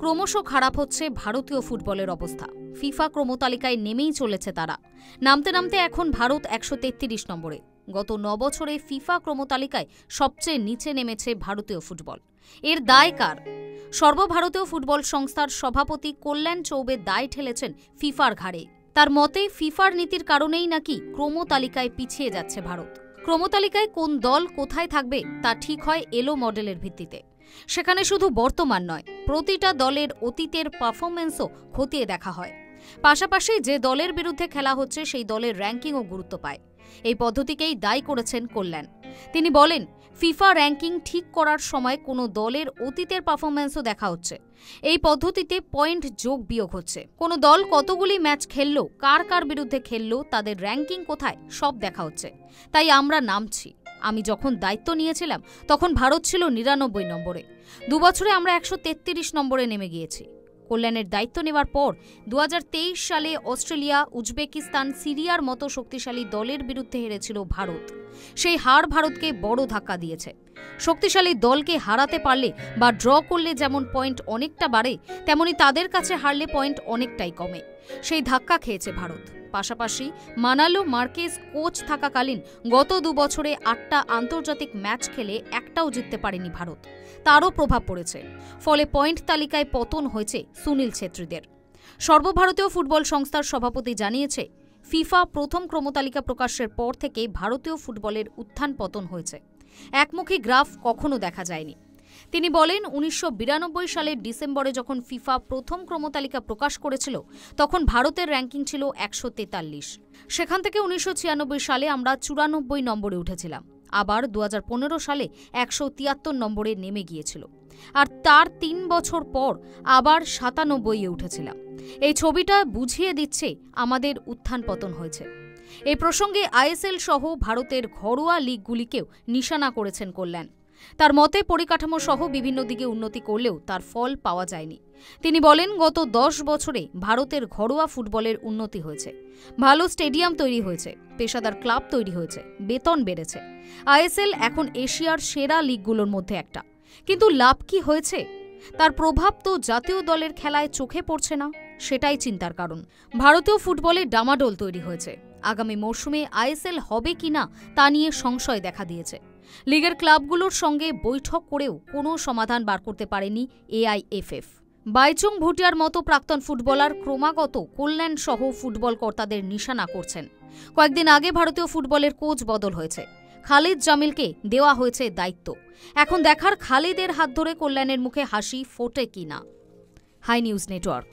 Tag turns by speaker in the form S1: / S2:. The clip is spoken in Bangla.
S1: ক্রমশ খারাপ হচ্ছে ভারতীয় ফুটবলের অবস্থা। ফিফা ক্রমতালিকায় নেমেই চলেছে তারা। নামতে নামতে এখন ভারত 133 নম্বরে। গত 9 বছরে ফিফা ক্রমতালিকায় সবচেয়ে নিচে নেমেছে ভারতীয় ফুটবল। এর দায় কার? সর্বভারতীয় ফুটবল সংস্থার সভাপতি কল্যাণ চৌবে দায় ঠেলেছেন ফিফার ঘাড়ে। তার মতে ফিফার নীতির কারণেই নাকি ক্রমতালিকায় পিছিয়ে যাচ্ছে ভারত। ক্রমতালিকায় কোন দল কোথায় থাকবে তা ঠিক হয় এলো মডেলের ভিত্তিতে। সেখানে শুধু বর্তমান নয়, প্রতিটা দলের অতীতের পারফরম্যান্সও খতিয়ে দেখা হয়। পাশাপাশি যে দলের বিরুদ্ধে খেলা হচ্ছে সেই দলের র্যাঙ্কিংও গুরুত্ব পায়। এই পদ্ধতিকেই দায়ী করেছেন কল্যাণ। তিনি বলেন, ফিফা র্যাঙ্কিং ঠিক করার সময় কোনো দলের অতীতের পারফরম্যান্সও দেখা হচ্ছে। এই পদ্ধতিতে পয়েন্ট যোগ বিয়োগ হচ্ছে। কোনো দল কতগুলি ম্যাচ খেললো, কার কার বিরুদ্ধে খেললো, তাদের র্যাঙ্কিং কোথায়, সব দেখা হচ্ছে। তাই আমরা নামছি। আমি যখন দায়িত্ব নিয়েছিলাম তখন ভারত ছিল 99 নম্বরে। 2 বছরে আমরা 133 নম্বরে নেমে গিয়েছি। কল্যাণের দায়িত্ব নেওয়ার পর 2023 সালে অস্ট্রেলিয়া, উজবেকিস্তান, সিরিয়ার মতো শক্তিশালী দলের বিরুদ্ধে হেরেছিল ভারত। সেই হার ভারতকে বড় ধাক্কা দিয়েছে। শক্তিশালী দলকে হারাতে পারলে বা ড্র করলে যেমন পয়েন্ট অনেকটা বাড়ে, তেমনি তাদের কাছে হারলে পয়েন্ট অনেকটাই কমে। সেই ধাক্কা খেয়েছে ভারত। পাশাপাশি মানালো মার্কেজ কোচ থাকাকালীন গত 2 বছরে 8টা আন্তর্জাতিক ম্যাচ খেলে একটাও জিততে পারেনি ভারত। তারও প্রভাব পড়েছে। ফলে পয়েন্ট তালিকায় পতন হয়েছে সুনীল ছেত্রীদের। সর্বভারতীয় ফুটবল সংস্থার সভাপতি জানিয়েছে, ফিফা প্রথম ক্রমতালিকা প্রকাশের পর থেকে ভারতীয় ফুটবলের উত্থান পতন হয়েছে। একমুখী গ্রাফ কখনো দেখা যায়নি। তিনি বলেন, 1992 সালের ডিসেম্বরে যখন ফিফা প্রথম ক্রমতালিকা প্রকাশ করেছিল তখন ভারতের র্যাঙ্কিং ছিল 143। সেখান থেকে 1996 সালে আমরা 94 নম্বরে উঠেছিলাম। আবার 2015 সালে 173 নম্বরে নেমে গিয়েছিল। আর তার 3 বছর পর আবার 97-এ উঠেছিলাম। এই ছবিটা বুঝিয়ে দিচ্ছে আমাদের উত্থান পতন হয়েছে। এই প্রসঙ্গে আইএসএল সহ ভারতের ঘরোয়া লিগগুলিকেও নিশানা করেছেন কল্যাণ। তার মতে পরিকাঠামো সহ বিভিন্ন দিকে উন্নতি করলেও তার ফল পাওয়া যায়নি। তিনি বলেন, গত 10 বছরে ভারতের ঘরোয়া ফুটবলের উন্নতি হয়েছে। ভালো স্টেডিয়াম তৈরি হয়েছে, পেশাদার ক্লাব তৈরি হয়েছে, বেতন বেড়েছে। আইএসএল এখন এশিয়ার সেরা লিগগুলোর মধ্যে একটা। কিন্তু লাভ কি হয়েছে? তার প্রভাব তো জাতীয় দলের খেলায় চোখে পড়ছে না। সেটাই চিন্তার কারণ। ভারতীয় ফুটবলে ডামাডোল তৈরি হয়েছে। আগামী মরশুমে আইএসএল হবে কিনা তা নিয়ে সংশয় দেখা দিয়েছে। লিগের ক্লাবগুলোর সঙ্গে বৈঠক করেও কোনো সমাধান বার করতে পারেনি এআইএফএফ। বাইচুং ভুটিয়ার মতো প্রাক্তন ফুটবলার ক্রমাগত কল্যাণ সহ ফুটবল কর্তাদের নিশানা করছেন। কয়েকদিন আগে ভারতীয় ফুটবলের কোচ বদল হয়েছে। খালিদ জামিলকে দেওয়া হয়েছে দায়িত্ব। এখন দেখার খালিদের হাত ধরে কল্যাণের মুখে হাসি ফোটে কিনা। Hi news network.